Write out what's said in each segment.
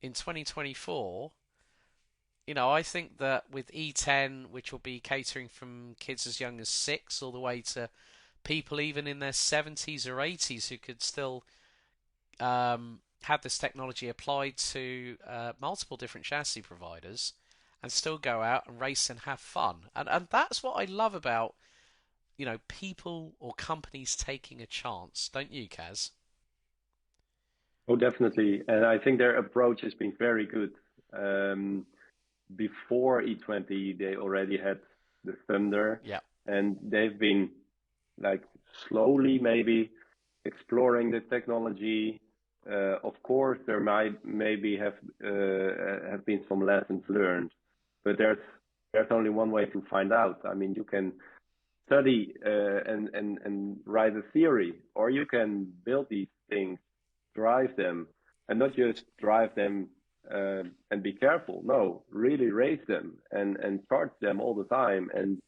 in 2024, I think that with E10, which will be catering from kids as young as 6 all the way to people even in their 70s or 80s who could still have this technology applied to multiple different chassis providers and still go out and race and have fun. And that's what I love about, people or companies taking a chance, don't you, Kaz? Oh, definitely. And I think their approach has been very good. Um, Before E20, they already had the Thunder, Yeah, and they've been like slowly maybe exploring the technology. Of course, there might maybe have been some lessons learned, but there's only one way to find out. I mean, you can study and write a theory, or you can build these things, drive them, and not just drive them and be careful. No, really race them and charge them all the time and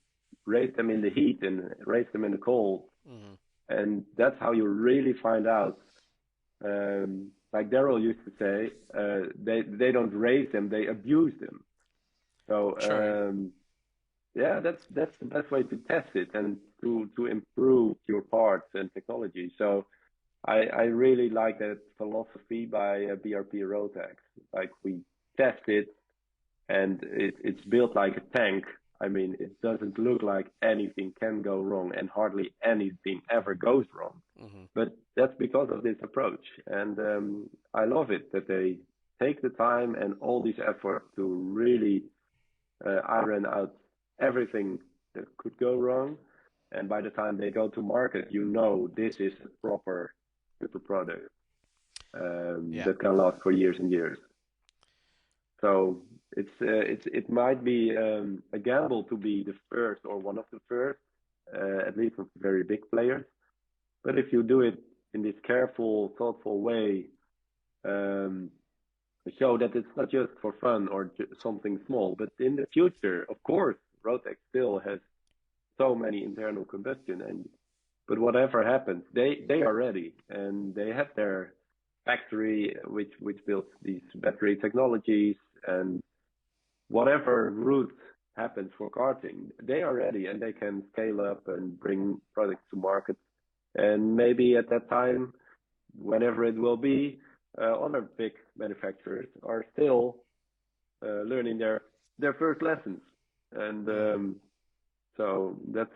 race them in the heat and race them in the cold. hmm, And that's how you really find out. Like Daryl used to say, they don't raise them, they abuse them. So true. yeah, that's the best way to test it and to improve your parts and technology. So I really like that philosophy by BRP Rotax. Like we test it and it's built like a tank. I mean, it doesn't look like anything can go wrong and hardly anything ever goes wrong. Hmm. But that's because of this approach. And I love it that they take the time and all this effort to really iron out everything that could go wrong. And by the time they go to market, this is a proper super product Yeah, that can last for years and years. So it might be a gamble to be the first or one of the first, at least of the very big players. But if you do it in this careful, thoughtful way, um, show that it's not just for fun or something small, but in the future, of course, Rotex still has so many internal combustion engines. But whatever happens, they are ready and they have their factory which builds these battery technologies and whatever route happens for karting, they are ready and they can scale up and bring products to market. And maybe at that time, whenever it will be, other big manufacturers are still learning their first lessons. And hmm, so that's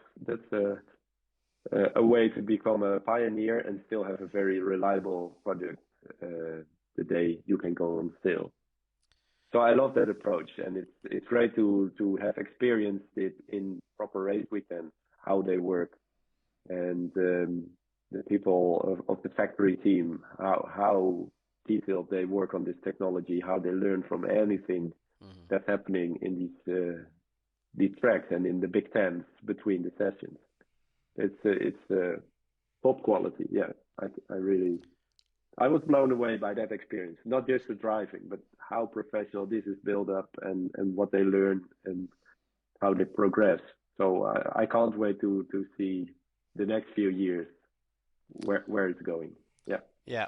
a way to become a pioneer and still have a very reliable product the day you can go on sale. So I love that approach, and it's great to have experienced it in proper race weekends, how they work, and the people of the factory team, how detailed they work on this technology, how they learn from anything hmm. that's happening in these tracks and in the big tents between the sessions. It's top quality. Yeah, I really I was blown away by that experience. Not just the driving, but how professional this is built up and what they learn and how they progress. So I can't wait to see the next few years where it's going. Yeah. Yeah.